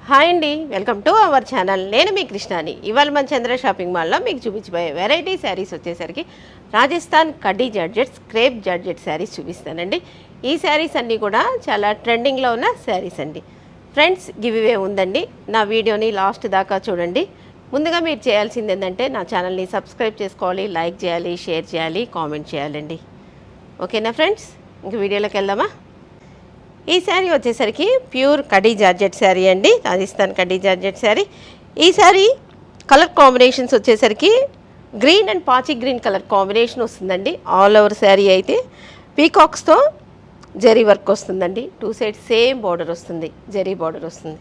Hi అండి, welcome to our channel. నేను మీ కృష్ణాని. ఇవాళ మన చంద్ర షాపింగ్ మాల్లో మీకు చూపించబోయే వెరైటీ శారీస్ వచ్చేసరికి రాజస్థాన్ కడ్డీ జార్జెట్స్, క్రేప్ జార్జెట్ శారీస్ చూపిస్తానండి. ఈ శారీస్ అన్నీ కూడా చాలా ట్రెండింగ్లో ఉన్న శారీస్ అండి. ఫ్రెండ్స్, గివ్ ఇవే ఉందండి. నా వీడియోని లాస్ట్ దాకా చూడండి. ముందుగా మీరు చేయాల్సింది ఏంటంటే నా ఛానల్ని సబ్స్క్రైబ్ చేసుకోవాలి, లైక్ చేయాలి, షేర్ చేయాలి, కామెంట్ చేయాలండి. ఓకేనా ఫ్రెండ్స్, ఇంక వీడియోలోకి వెళ్దామా? ఈ శారీ వచ్చేసరికి ప్యూర్ కడ్డీ జార్జెట్ శారీ అండి, రాజస్థాన్ కడ్డీ జార్జెట్ శారీ. ఈ శారీ కలర్ కాంబినేషన్స్ వచ్చేసరికి గ్రీన్ అండ్ పాచి గ్రీన్ కలర్ కాంబినేషన్ వస్తుందండి. ఆల్ ఓవర్ శారీ అయితే పీకాక్స్తో జరీ వర్క్ వస్తుందండి. 2 సైడ్ సేమ్ బార్డర్ వస్తుంది, జరీ బార్డర్ వస్తుంది.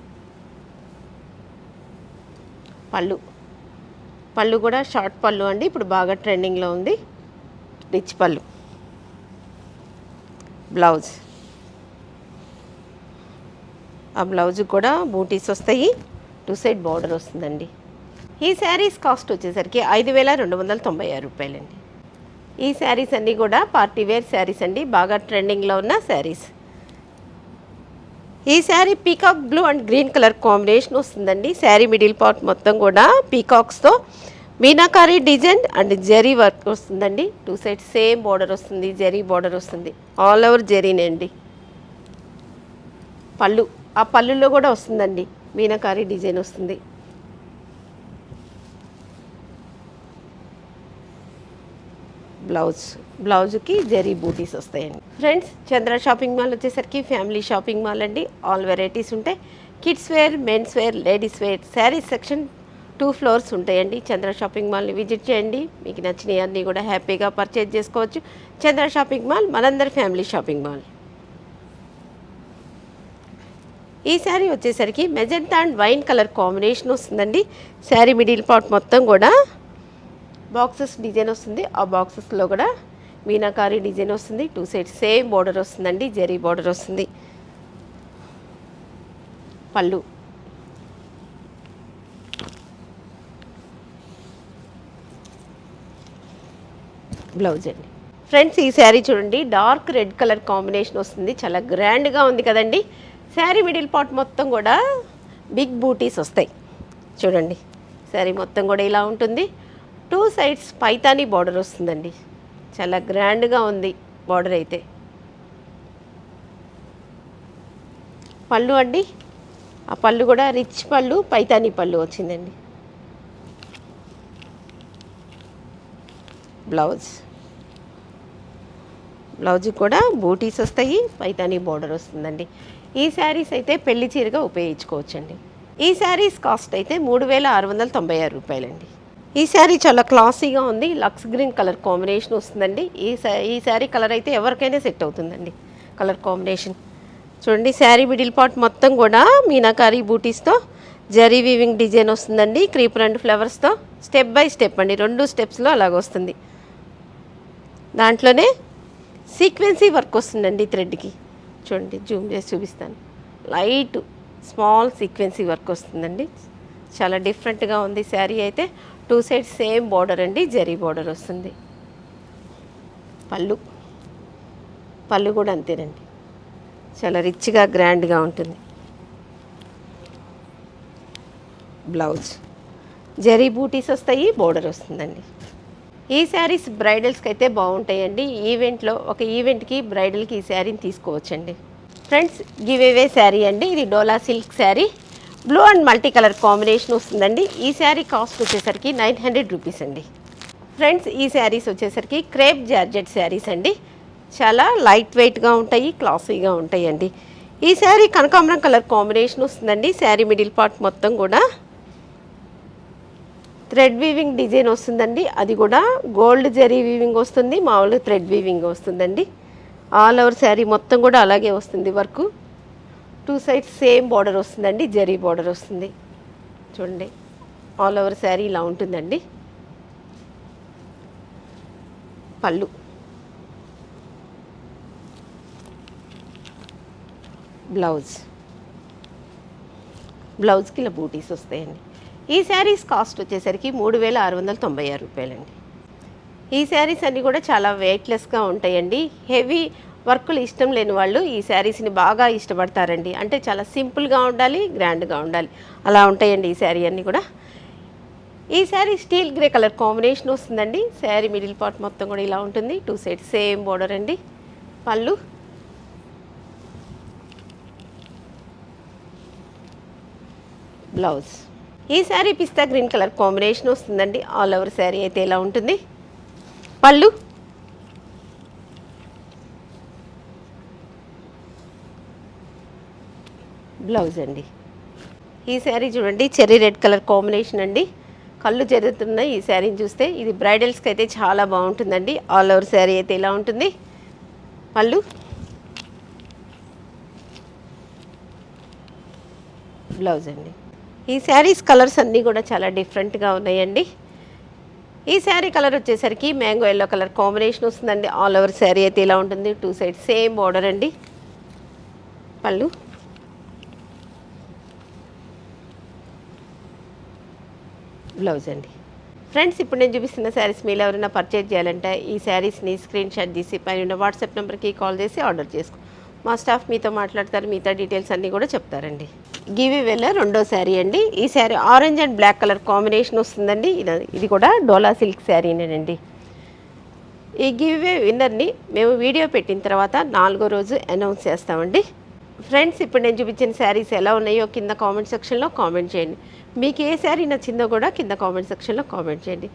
పళ్ళు కూడా షార్ట్ పళ్ళు అండి, ఇప్పుడు బాగా ట్రెండింగ్లో ఉంది. రిచ్ పళ్ళు. బ్లౌజ్, ఆ బ్లౌజ్ కూడా బూటీస్ వస్తాయి, 2 సైడ్ బార్డర్ వస్తుందండి. ఈ శారీస్ కాస్ట్ వచ్చేసరికి 5,296 రూపాయలండి. ఈ శారీస్ అన్నీ కూడా పార్టీ వేర్ శారీస్ అండి, బాగా ట్రెండింగ్లో ఉన్న శారీస్. ఈ sari peacock blue and green colour combination వస్తుందండి. శారీ మిడిల్ పార్ట్ మొత్తం కూడా పీకాక్స్తో meenakari design and zari work వస్తుందండి. 2 సైడ్ సేమ్ బార్డర్ వస్తుంది, జరీ బార్డర్ వస్తుంది. ఆల్ ఓవర్ జరీనే అండి. పళ్ళు, ఆ పళ్ళులో కూడా వస్తుందండి, మీనాకారీ డిజైన్ వస్తుంది. బ్లౌజ్కి జరీ బూటీస్ వస్తాయండి. ఫ్రెండ్స్, చంద్ర షాపింగ్ మాల్ వచ్చేసరికి ఫ్యామిలీ షాపింగ్ మాల్ అండి. ఆల్ వెరైటీస్ ఉంటాయి. Kids wear, men's wear, ladies wear, saris section 2 floors ఉంటాయండి. చంద్ర షాపింగ్ మాల్ని విజిట్ చేయండి. మీకు నచ్చినవి అన్నీ కూడా హ్యాపీగా పర్చేజ్ చేసుకోవచ్చు. చంద్ర షాపింగ్ మాల్ మనందరి ఫ్యామిలీ షాపింగ్ మాల్. ఈ శారీ వచ్చేసరికి magenta and wine colour combination వస్తుందండి. శారీ మిడిల్ పార్ట్ మొత్తం కూడా బాక్సెస్ డిజైన్ వస్తుంది. ఆ బాక్సెస్లో కూడా మీనాకారీ డిజైన్ వస్తుంది. 2 సైడ్స్ సేమ్ బార్డర్ వస్తుందండి, జరీ బార్డర్ వస్తుంది. పళ్ళు, బ్లౌజ్ అండి. ఫ్రెండ్స్, ఈ శారీ చూడండి, డార్క్ రెడ్ కలర్ కాంబినేషన్ వస్తుంది. చాలా గ్రాండ్గా ఉంది కదండి. శారీ మిడిల్ పార్ట్ మొత్తం కూడా బిగ్ బూటీస్ వస్తాయి. చూడండి, శారీ మొత్తం కూడా ఇలా ఉంటుంది. 2 సైడ్స్ పైతానీ బార్డర్ వస్తుందండి. చాలా గ్రాండ్గా ఉంది బార్డర్ అయితే. పళ్ళు అండి, ఆ పళ్ళు కూడా రిచ్ పళ్ళు, పైతానీ పళ్ళు వచ్చిందండి. బ్లౌజ్ కూడా బూటీస్ వస్తాయి, పైతానీ బార్డర్ వస్తుందండి. ఈ శారీస్ అయితే పెళ్లి చీరగా ఉపయోగించుకోవచ్చండి. ఈ శారీస్ కాస్ట్ అయితే 3,696 రూపాయలండి. ఈ శారీ చాలా క్లాసీగా ఉంది. లక్స్ గ్రీన్ కలర్ కాంబినేషన్ వస్తుందండి. ఈ శారీ కలర్ అయితే ఎవరికైనా సెట్ అవుతుందండి. కలర్ కాంబినేషన్ చూడండి. శారీ మిడిల్ పార్ట్ మొత్తం కూడా మీనాకారీ బూటీస్తో జరీ వీవింగ్ డిజైన్ వస్తుందండి. క్రీపర్ అండ్ ఫ్లవర్స్తో స్టెప్ బై స్టెప్ అండి, 2 స్టెప్స్లో అలాగ వస్తుంది. దాంట్లోనే సీక్వెన్సీ వర్క్ వస్తుందండి థ్రెడ్కి. చూడండి, జూమ్ చేసి చూపిస్తాను. లైట్ స్మాల్ సీక్వెన్సీ వర్క్ వస్తుందండి. చాలా డిఫరెంట్గా ఉంది శారీ అయితే. 2 సైడ్స్ సేమ్ బార్డర్ అండి, జరీ బార్డర్ వస్తుంది. పళ్ళు కూడా అంతేనండి, చాలా రిచ్గా గ్రాండ్గా ఉంటుంది. బ్లౌజ్ జరీ బూటీస్ వస్తాయి, బార్డర్ వస్తుందండి. ఈ శారీస్ బ్రైడల్స్కి అయితే బాగుంటాయండి. ఒక ఈవెంట్కి బ్రైడల్కి ఈ శారీని తీసుకోవచ్చండి. ఫ్రెండ్స్, గివ్ అవే శారీ అండి. ఇది Dola silk sari, blue and multi colour combination వస్తుందండి. ఈ శారీ కాస్ట్ వచ్చేసరికి 900 రూపీస్ అండి. ఫ్రెండ్స్, ఈ శారీస్ వచ్చేసరికి క్రేప్ జార్జెట్ శారీస్ అండి. చాలా లైట్ వెయిట్గా ఉంటాయి, క్లాసీగా ఉంటాయండి. ఈ శారీ కనకాంబరం కలర్ కాంబినేషన్ వస్తుందండి. శారీ మిడిల్ పార్ట్ మొత్తం కూడా థ్రెడ్ వీవింగ్ డిజైన్ వస్తుందండి. అది కూడా గోల్డ్ జరీ వీవింగ్ వస్తుంది, మామూలు థ్రెడ్ వీవింగ్ వస్తుందండి. ఆల్ ఓవర్ శారీ మొత్తం కూడా అలాగే వస్తుంది వర్క్. 2 సైడ్స్ సేమ్ బార్డర్ వస్తుందండి, జరీ బార్డర్ వస్తుంది. చూడండి, ఆల్ ఓవర్ శారీ ఇలా ఉంటుందండి. బ్లౌజ్కి ఇలా బూటీస్ వస్తాయండి. ఈ శారీస్ కాస్ట్ వచ్చేసరికి 3,696 రూపాయలండి. ఈ శారీస్ అన్నీ కూడా చాలా వెయిట్లెస్గా ఉంటాయండి. హెవీ వర్కులు ఇష్టం లేని వాళ్ళు ఈ శారీస్ని బాగా ఇష్టపడతారండి. అంటే చాలా సింపుల్గా ఉండాలి, గ్రాండ్గా ఉండాలి, అలా ఉంటాయండి ఈ శారీ అన్నీ కూడా. ఈ sari steel grey colour combination వస్తుందండి. శారీ మిడిల్ పార్ట్ మొత్తం కూడా ఇలా ఉంటుంది. 2 సైడ్స్ సేమ్ బోర్డర్ అండి. పళ్ళు, బ్లౌజ్. ఈ శారీ పిస్తా గ్రీన్ కలర్ కాంబినేషన్ వస్తుందండి. ఆల్ ఓవర్ శారీ అయితే ఇలా ఉంటుంది. పళ్ళు, బ్లౌజ్ అండి. ఈ శారీ చూడండి, చెర్రీ రెడ్ కలర్ కాంబినేషన్ అండి. కళ్ళు చెరుతున్నాయి ఈ శారీని చూస్తే. ఇది బ్రైడల్స్కి అయితే చాలా బాగుంటుందండి. ఆల్ ఓవర్ శారీ అయితే ఇలా ఉంటుంది. పళ్ళు, బ్లౌజ్ అండి. ఈ శారీస్ కలర్స్ అన్నీ కూడా చాలా డిఫరెంట్గా ఉన్నాయండి. ఈ శారీ కలర్ వచ్చేసరికి మ్యాంగో ఎల్లో కలర్ కాంబినేషన్ వస్తుందండి. ఆల్ ఓవర్ శారీ అయితే ఇలా ఉంటుంది. 2 సైడ్స్ సేమ్ బోర్డర్ అండి. పళ్ళు, బ్లౌజ్ అండి. ఫ్రెండ్స్, ఇప్పుడు నేను చూపిస్తున్న శారీస్ మీరు ఎవరైనా పర్చేజ్ చేయాలంటే ఈ శారీస్ని స్క్రీన్ షాట్ తీసి పైన వాట్సాప్ నెంబర్కి కాల్ చేసి ఆర్డర్ చేసుకో. మా స్టాఫ్ మీతో మాట్లాడతారు, మిగతా డీటెయిల్స్ అన్నీ కూడా చెప్తారండి. గివ్ వేలో రెండో శారీ అండి. ఈ sari orange and black colour combination వస్తుందండి. ఇది కూడా డోలా సిల్క్ శారీనేనండి. ఈ గివ్ వే విన్నర్ని మేము వీడియో పెట్టిన తర్వాత 4వ రోజు అనౌన్స్ చేస్తామండి. ఫ్రెండ్స్, ఇప్పుడు నేను చూపించిన శారీస్ ఎలా ఉన్నాయో కింద కామెంట్ సెక్షన్లో కామెంట్ చేయండి. మీకు ఏ శారీ నచ్చిందో కూడా కింద కామెంట్ సెక్షన్లో కామెంట్ చేయండి.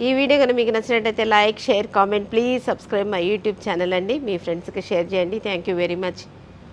ఈ వీడియో కనుక మీకు నచ్చినట్టయితే like, share, comment, please subscribe my YouTube channel అండి. మీ ఫ్రెండ్స్కి షేర్ చేయండి. Thank you very much.